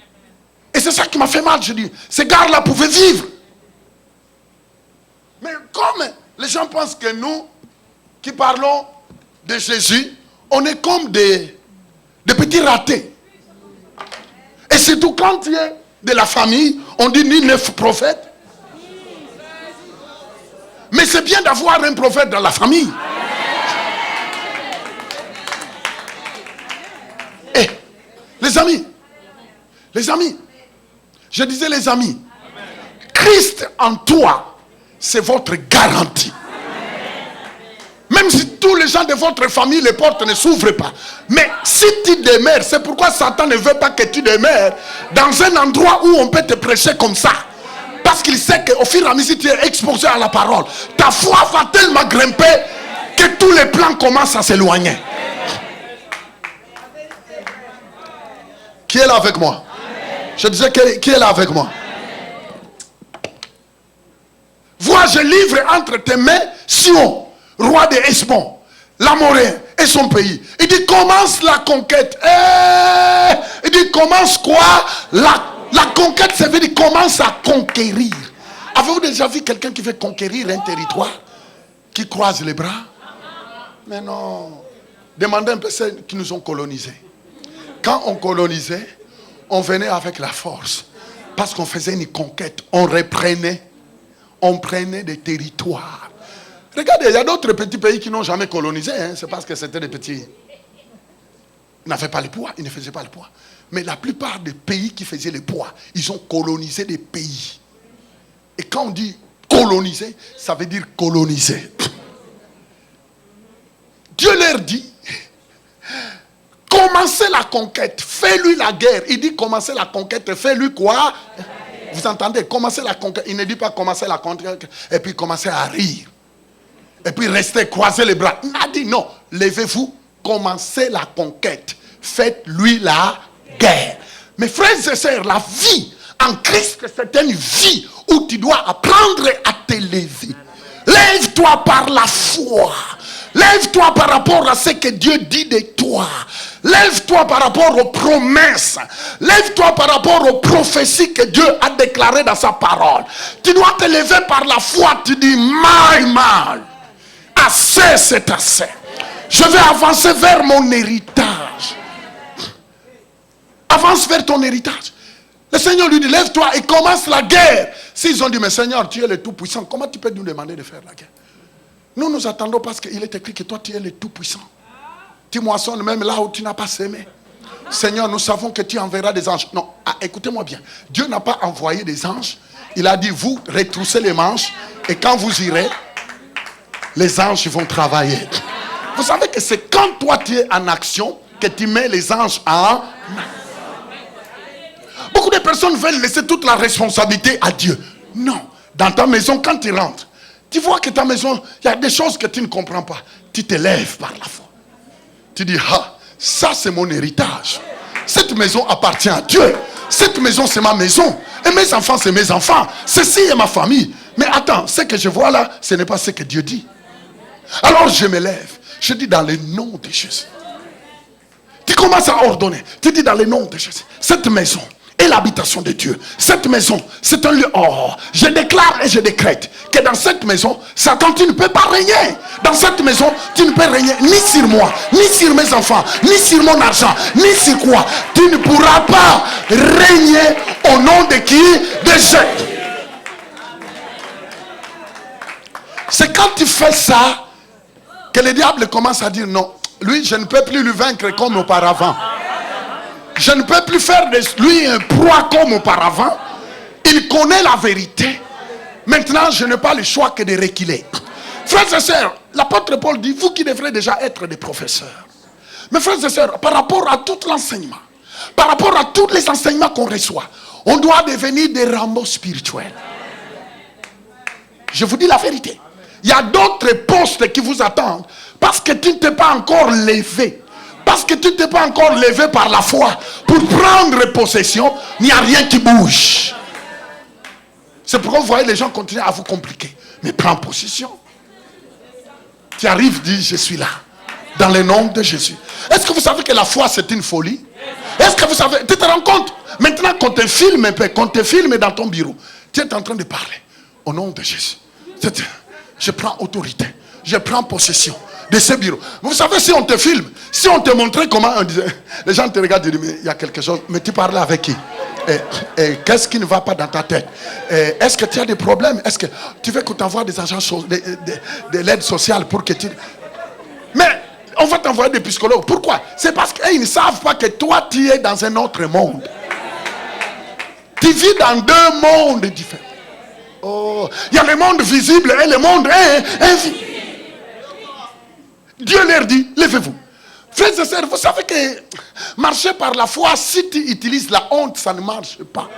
Et c'est ça qui m'a fait mal. Je dis, ces gars-là pouvaient vivre. Mais comme les gens pensent que nous, qui parlons de Jésus, on est comme des petits ratés. Et surtout quand tu es de la famille, on dit ni 9 prophètes. Mais c'est bien d'avoir un prophète dans la famille. Et les amis, je disais les amis, Christ en toi, c'est votre garantie. Même si tous les gens de votre famille, les portes ne s'ouvrent pas. Mais si tu demeures, c'est pourquoi Satan ne veut pas que tu demeures dans un endroit où on peut te prêcher comme ça. Parce qu'il sait qu'au fur et à mesure tu es exposé à la parole, ta foi va tellement grimper que tous les plans commencent à s'éloigner. Qui est là avec moi? Je disais, qui est là avec moi? Vois, je livre entre tes mains Sion, roi de Hesbon, l'Amoréen et son pays. Il dit, commence la conquête. Il dit, commence quoi? La conquête, ça veut dire commence à conquérir. Avez-vous déjà vu quelqu'un qui veut conquérir un territoire, qui croise les bras? Mais non. Demandez un peu ceux qui nous ont colonisés. Quand on colonisait, on venait avec la force. Parce qu'on faisait une conquête. On reprenait. On prenait des territoires. Regardez, il y a d'autres petits pays qui n'ont jamais colonisé. Hein. C'est parce que c'était des petits. Ils n'avaient pas le poids. Ils ne faisaient pas le poids. Mais la plupart des pays qui faisaient le poids, ils ont colonisé des pays. Et quand on dit coloniser, ça veut dire coloniser. Dieu leur dit, commencez la conquête, fais-lui la guerre. Il dit commencez la conquête, fais-lui quoi? Vous entendez? Commencez la conquête. Il ne dit pas commencer la conquête et puis commencer à rire. Et puis restez, croiser les bras. Il a dit non, levez-vous, commencez la conquête. Faites-lui la guerre. Mes frères et sœurs, la vie en Christ, c'est une vie où tu dois apprendre à t'élever. Lève-toi par la foi. Lève-toi par rapport à ce que Dieu dit de toi. Lève-toi par rapport aux promesses. Lève-toi par rapport aux prophéties que Dieu a déclarées dans sa parole. Tu dois te lever par la foi. Tu dis, mal. Assez, c'est assez. Je vais avancer vers mon héritage. Avance vers ton héritage. Le Seigneur lui dit, lève-toi et commence la guerre. S'ils ont dit, mais Seigneur, tu es le Tout-Puissant, comment tu peux nous demander de faire la guerre? Nous attendons parce qu'il est écrit que toi, tu es le Tout-Puissant. Tu moissonnes même là où tu n'as pas semé. Seigneur, nous savons que tu enverras des anges. Non, écoutez-moi bien. Dieu n'a pas envoyé des anges. Il a dit, vous, retroussez les manches. Et quand vous irez, les anges vont travailler. Vous savez que c'est quand toi, tu es en action que tu mets les anges en action. Beaucoup de personnes veulent laisser toute la responsabilité à Dieu. Non. Dans ta maison, quand tu rentres, tu vois que ta maison, il y a des choses que tu ne comprends pas. Tu te lèves par la foi. Tu dis, ça c'est mon héritage. Cette maison appartient à Dieu. Cette maison c'est ma maison. Et mes enfants c'est mes enfants. Ceci est ma famille. Mais attends, ce que je vois là, ce n'est pas ce que Dieu dit. Alors je me lève. Je dis dans le nom de Jésus. Tu commences à ordonner. Tu dis dans le nom de Jésus. Cette maison est l'habitation de Dieu. Cette maison, c'est un lieu. Je déclare et je décrète que dans cette maison, Satan, tu ne peux pas régner. Dans cette maison, tu ne peux régner ni sur moi, ni sur mes enfants, ni sur mon argent, ni sur quoi. Tu ne pourras pas régner au nom de qui? De Jésus. C'est quand tu fais ça que le diable commence à dire non. Lui, je ne peux plus lui vaincre comme auparavant. Je ne peux plus faire de lui un proie comme auparavant. Il connaît la vérité. Maintenant, je n'ai pas le choix que de reculer. Frères et sœurs, l'apôtre Paul dit, vous qui devrez déjà être des professeurs. Mais frères et sœurs, par rapport à tout l'enseignement, par rapport à tous les enseignements qu'on reçoit, on doit devenir des Rambo spirituels. Je vous dis la vérité. Il y a d'autres postes qui vous attendent parce que tu ne t'es pas encore levé. Parce que tu ne t'es pas encore levé par la foi pour prendre possession, il n'y a rien qui bouge. C'est pourquoi vous voyez les gens continuer à vous compliquer. Mais prends possession. Tu arrives, dis je suis là. Dans le nom de Jésus. Est-ce que vous savez que la foi c'est une folie? Est-ce que vous savez, tu te rends compte? Maintenant qu'on te filme un peu, qu'on te filme dans ton bureau, tu es en train de parler. Au nom de Jésus. Je prends autorité. Je prends possession de ce bureau. Vous savez, si on te filme, si on te montrait comment on disait, les gens te regardent et disent, mais il y a quelque chose. Mais tu parlais avec qui? Qu'est-ce qui ne va pas dans ta tête? Est-ce que tu as des problèmes? Est-ce que tu veux qu'on t'envoie des agents de l'aide sociale pour que tu... Mais on va t'envoyer des psychologues. Pourquoi? C'est parce qu'ils ne savent pas que toi, tu es dans un autre monde. Tu vis dans deux mondes différents. Oh, il y a le monde visible et le monde invisible. Dieu leur dit, levez-vous. Frères et sœurs, vous savez que marcher par la foi, si tu utilises la honte, ça ne marche pas.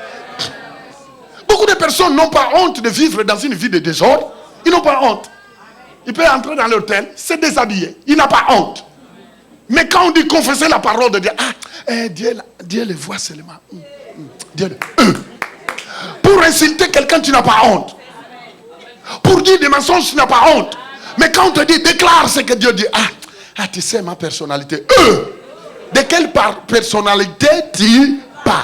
Beaucoup de personnes n'ont pas honte de vivre dans une vie de désordre. Ils n'ont pas honte. Ils peuvent entrer dans l'hôtel, se déshabiller. Ils n'ont pas honte. Mais quand on dit confesser la parole de Dieu, Dieu le voit seulement. Dieu le... Pour insulter quelqu'un, tu n'as pas honte. Pour dire des mensonges, tu n'as pas honte. Mais quand on te dit, déclare ce que Dieu dit. Tu sais ma personnalité. De quelle personnalité tu parles?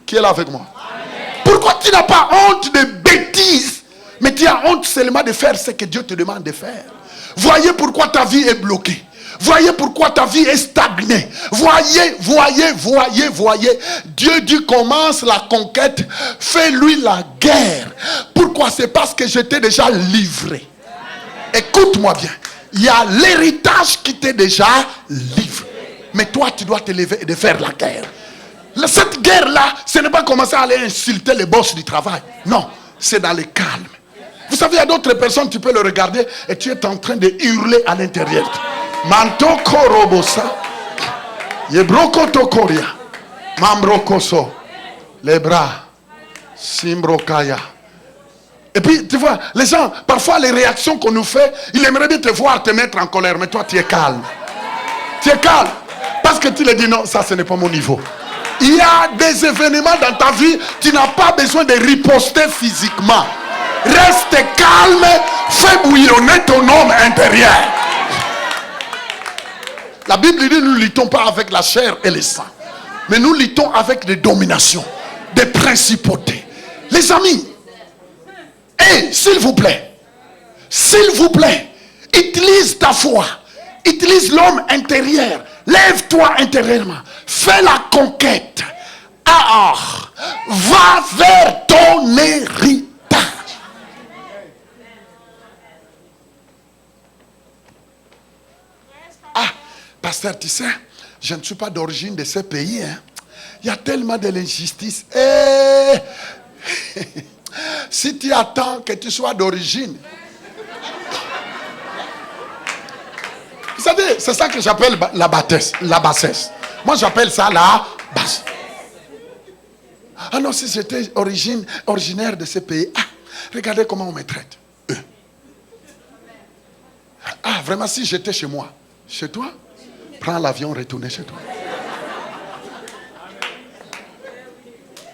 Qui est là avec moi? Amen. Pourquoi tu n'as pas honte de bêtises? Mais tu as honte seulement de faire ce que Dieu te demande de faire. Voyez pourquoi ta vie est bloquée. Voyez pourquoi ta vie est stagnée. Voyez. Dieu dit commence la conquête, fais-lui la guerre. Pourquoi? C'est parce que je t'ai déjà livré. Écoute-moi bien. Il y a l'héritage qui t'est déjà livré. Mais toi, tu dois te lever et de faire la guerre. Cette guerre-là, ce n'est pas commencer à aller insulter les boss du travail. Non, c'est dans le calme. Vous savez, il y a d'autres personnes, tu peux le regarder et tu es en train de hurler à l'intérieur. Manto korobosa, yebroko tokoria, mambrokoso, les bras, simbrokaya. Et puis, tu vois, les gens, parfois les réactions qu'on nous fait, ils aimeraient bien te voir te mettre en colère, mais toi tu es calme. Tu es calme. Parce que tu leur dis non, ça ce n'est pas mon niveau. Il y a des événements dans ta vie, tu n'as pas besoin de riposter physiquement. Reste calme, fais bouillonner ton homme intérieur. La Bible dit nous ne luttons pas avec la chair et le sang, mais nous luttons avec des dominations, des principautés. Les amis, et s'il vous plaît, utilise ta foi, utilise l'homme intérieur, lève-toi intérieurement, fais la conquête. Va vers ton héritage. Pasteur, tu sais, je ne suis pas d'origine de ce pays. Il y a tellement de l'injustice. Si tu attends que tu sois d'origine. Vous savez, c'est ça que j'appelle la bassesse. Moi, j'appelle ça la bassesse. Ah non, si j'étais originaire de ce pays, regardez comment on me traite. Vraiment, si j'étais chez moi, chez toi, prends l'avion, retourne chez toi.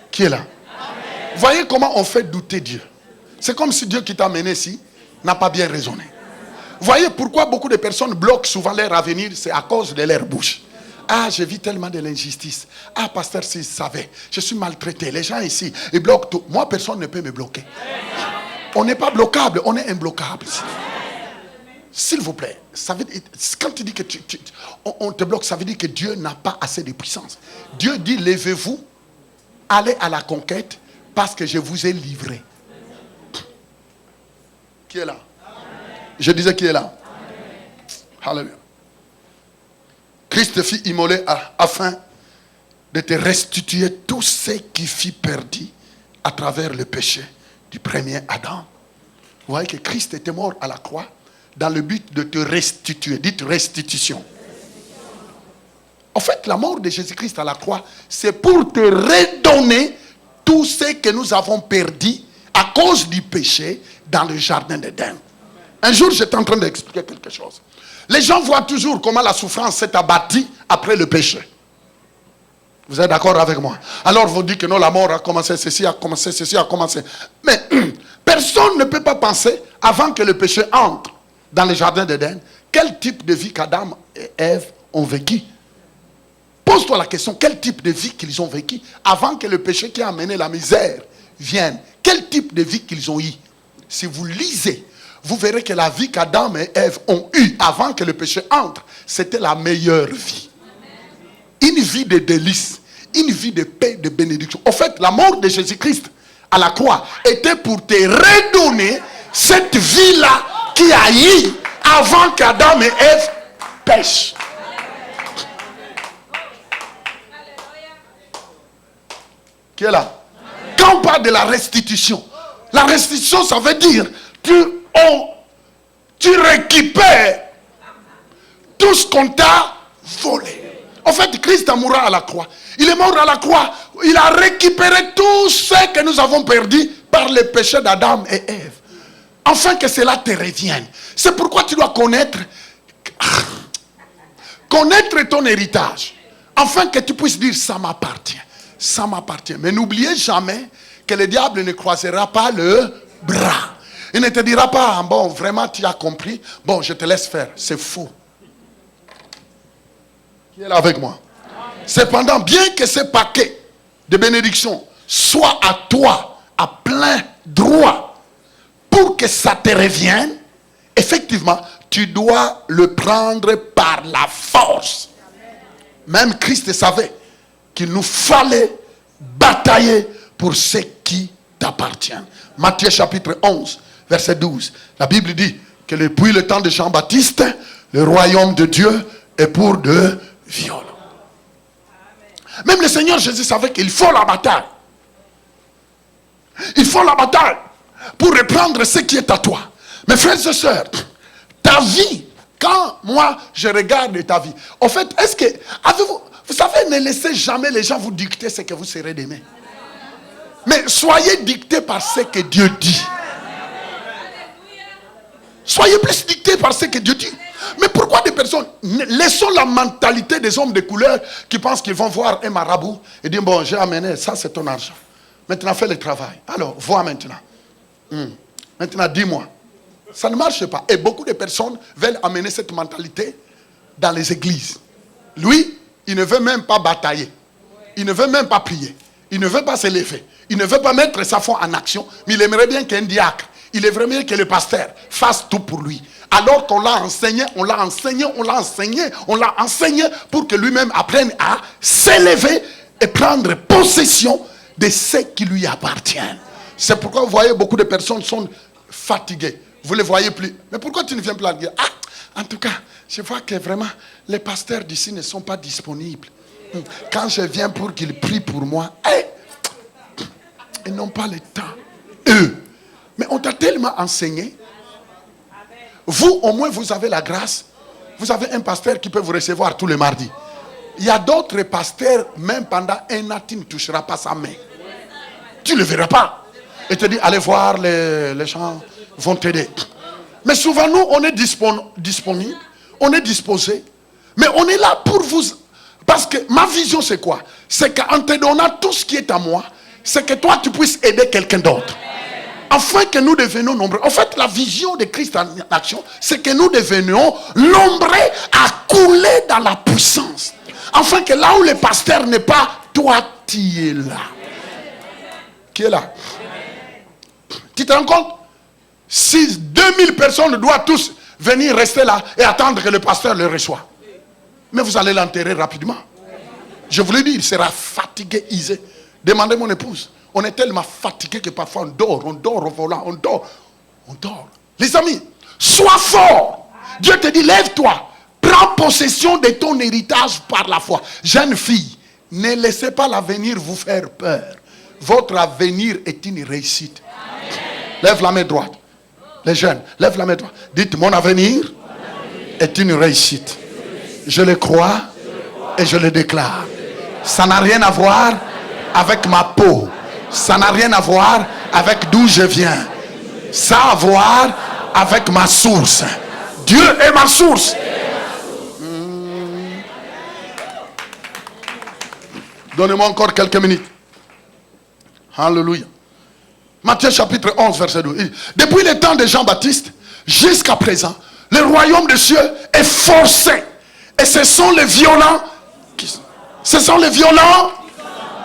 Qui est là? Voyez comment on fait douter Dieu. C'est comme si Dieu qui t'a amené ici n'a pas bien raisonné. Voyez pourquoi beaucoup de personnes bloquent souvent leur avenir, c'est à cause de leur bouche. Je vis tellement de l'injustice. Pasteur, s'il savait, je suis maltraité. Les gens ici, ils bloquent tout. Moi, personne ne peut me bloquer. On n'est pas bloquable, on est imbloquable. S'il vous plaît, ça veut dire, quand tu dis que on te bloque, ça veut dire que Dieu n'a pas assez de puissance. Dieu dit, levez-vous, allez à la conquête, parce que je vous ai livré. Qui est là? Je disais qui est là? Alléluia. Christ fut immolé afin de te restituer tout ce qui fut perdu à travers le péché du premier Adam. Vous voyez que Christ était mort à la croix dans le but de te restituer. Dites restitution. En fait, la mort de Jésus-Christ à la croix, c'est pour te redonner tout ce que nous avons perdu à cause du péché dans le jardin d'Éden. Un jour, j'étais en train d'expliquer quelque chose. Les gens voient toujours comment la souffrance s'est abattue après le péché. Vous êtes d'accord avec moi? Alors vous dites que non, la mort a commencé, ceci a commencé, ceci a commencé. Mais personne ne peut pas penser, avant que le péché entre dans le jardin d'Éden, quel type de vie qu'Adam et Ève ont vécu. Pose-toi la question, quel type de vie qu'ils ont vécu avant que le péché qui a amené la misère vienne. Quel type de vie qu'ils ont eu? Si vous lisez, vous verrez que la vie qu'Adam et Ève ont eue avant que le péché entre, c'était la meilleure vie. Une vie de délices, une vie de paix, de bénédiction. En fait, la mort de Jésus-Christ à la croix était pour te redonner cette vie-là qui a eu avant qu'Adam et Ève pêchent. Qui est là? Quand on parle de la restitution, ça veut dire tu récupères tout ce qu'on t'a volé. En fait, Christ est mort à la croix. Il est mort à la croix. Il a récupéré tout ce que nous avons perdu par le péché d'Adam et Ève. Afin que cela te revienne. C'est pourquoi tu dois connaître ton héritage. Afin que tu puisses dire, ça m'appartient. Ça m'appartient. Mais n'oubliez jamais que le diable ne croisera pas le bras. Il ne te dira pas, bon, vraiment tu as compris, bon, je te laisse faire. C'est faux. Qui est là avec moi? Cependant, bien que ce paquet de bénédictions soit à toi, à plein droit, pour que ça te revienne, effectivement, tu dois le prendre par la force. Même Christ savait qu'il nous fallait batailler pour ce qui t'appartient. Matthieu chapitre 11, verset 12. La Bible dit que depuis le temps de Jean-Baptiste, le royaume de Dieu est pour de violents. Même le Seigneur Jésus savait qu'il faut la bataille. Il faut la bataille pour reprendre ce qui est à toi. Mes frères et sœurs, ta vie, quand moi je regarde ta vie, en fait, est-ce que, vous savez, ne laissez jamais les gens vous dicter ce que vous serez demain. Mais soyez dictés par ce que Dieu dit. Soyez plus dictés par ce que Dieu dit. Mais pourquoi des personnes, laissons la mentalité des hommes de couleur qui pensent qu'ils vont voir un marabout et dire, bon, j'ai amené, ça c'est ton argent. Maintenant, fais le travail. Alors, vois maintenant. Maintenant, dis-moi. Ça ne marche pas. Et beaucoup de personnes veulent amener cette mentalité dans les églises. Lui, il ne veut même pas batailler. Il ne veut même pas prier. Il ne veut pas se lever. Il ne veut pas mettre sa foi en action. Mais il aimerait bien qu'un diacre, il aimerait bien que le pasteur fasse tout pour lui. Alors qu'on l'a enseigné, on l'a enseigné, on l'a enseigné, on l'a enseigné pour que lui-même apprenne à s'élever et prendre possession de ce qui lui appartient. C'est pourquoi vous voyez beaucoup de personnes sont fatiguées. Vous ne les voyez plus. Mais pourquoi tu ne viens plus à dire, en tout cas, je vois que vraiment les pasteurs d'ici ne sont pas disponibles. Quand je viens pour qu'ils prient pour moi, ils n'ont pas le temps. Eux. Mais on t'a tellement enseigné. Vous, au moins, vous avez la grâce. Vous avez un pasteur qui peut vous recevoir tous les mardis. Il y a d'autres pasteurs, même pendant un an, tu ne toucheras pas sa main. Tu ne le verras pas. Et te dit, allez voir, les gens vont t'aider. Mais souvent, nous, on est disponible, on est disposé. Mais on est là pour vous. Parce que ma vision, c'est quoi? C'est qu'en te donnant tout ce qui est à moi, c'est que toi, tu puisses aider quelqu'un d'autre. Afin que nous devenions nombreux. En fait, la vision de Christ en action, c'est que nous devenions nombreux à couler dans la puissance. Afin que là où le pasteur n'est pas, toi, tu es là. Qui est là? Tu te rends compte? Si 2000 personnes doivent tous venir rester là et attendre que le pasteur le reçoive. Mais vous allez l'enterrer rapidement. Je vous l'ai dit, il sera fatigué, isé. Demandez mon épouse. On est tellement fatigué que parfois on dort au volant, on dort. Les amis, sois fort. Dieu te dit, lève-toi. Prends possession de ton héritage par la foi. Jeune fille, ne laissez pas l'avenir vous faire peur. Votre avenir est une réussite. Amen. Lève la main droite. Les jeunes, lève la main droite. Dites, mon avenir est une réussite. Je le crois et je le déclare. Ça n'a rien à voir avec ma peau. Ça n'a rien à voir avec d'où je viens. Ça a à voir avec ma source. Dieu est ma source. Donnez-moi encore quelques minutes. Alléluia. Matthieu chapitre 11, verset 12. Depuis le temps de Jean-Baptiste jusqu'à présent, le royaume des cieux est forcé. Et ce sont les violents. Ce sont les violents.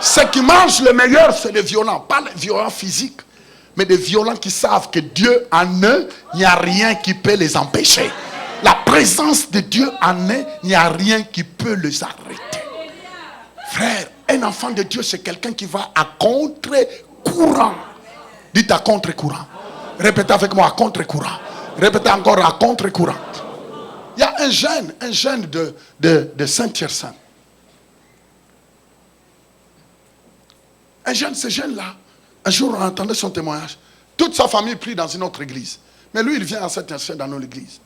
Ceux qui mangent le meilleur, c'est les violents. Pas les violents physiques, mais des violents qui savent que Dieu en eux, il n'y a rien qui peut les empêcher. La présence de Dieu en eux, il n'y a rien qui peut les arrêter. Frère, un enfant de Dieu, c'est quelqu'un qui va à contre-courant. Dites à contre-courant. Répétez avec moi, à contre-courant. Répétez encore, à contre-courant. Il y a un jeune de Saint-Hyacinthe. Un jeune, ce jeune-là, un jour on entendait son témoignage. Toute sa famille prie dans une autre église. Mais lui, il vient à Saint-Hyacinthe dans notre église.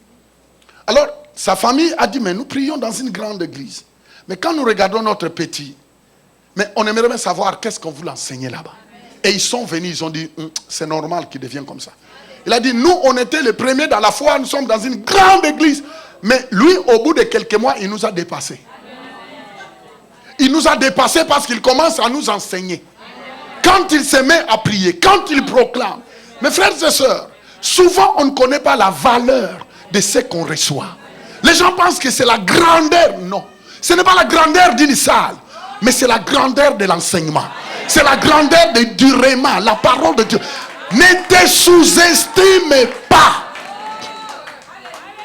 Alors, sa famille a dit, mais nous prions dans une grande église. Mais quand nous regardons notre petit, mais on aimerait bien savoir qu'est-ce qu'on voulait enseigner là-bas. Et ils sont venus, ils ont dit, c'est normal qu'il devienne comme ça. Il a dit, nous, on était les premiers dans la foi, nous sommes dans une grande église. Mais lui, au bout de quelques mois, il nous a dépassés. Il nous a dépassés parce qu'il commence à nous enseigner. Quand il se met à prier, quand il proclame. Mes frères et sœurs, souvent on ne connaît pas la valeur de ce qu'on reçoit. Les gens pensent que c'est la grandeur. Non. Ce n'est pas la grandeur d'une salle, mais c'est la grandeur de l'enseignement. C'est la grandeur du réma, la parole de Dieu. Ne te sous-estime pas.